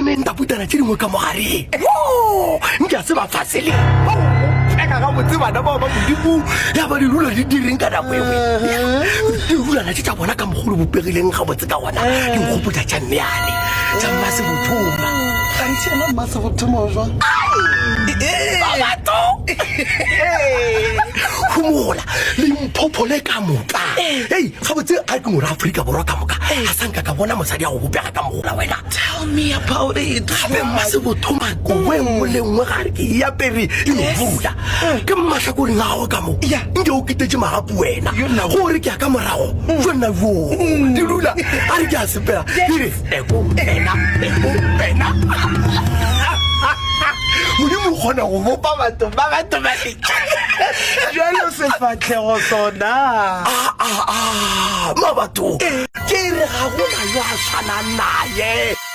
menta putana tse dingwe ka mogare nka se ba fasele eka ga botse bana ba modimo ya ba dirula di direng ka nako ewe dirulana tse tsa bona ka mogolo bopegileng ga botse ka gona di nkgopotsa tša mmeane tša mmase bothoma gantšena mmase bothoma jwang babato humola le mphopole ka moka ei ga botse ga ke ngora Afrika Borwa ka moka a sanka ka bona mosadi ya go bopega ka mogola wena tell me about it gape mmase bothoma kowe nngwe le nngwe gare ke yapere e novula ke mmatlhakoring a gago ka mo nke o ketetse magapu wena gore ke ya ka morago jonna jo di dula a re ke a sepela dire ekopena modimo kgona go bopa batho ba jalo sefatlhego sona mabato ke re ga gona yo a tshwanang naye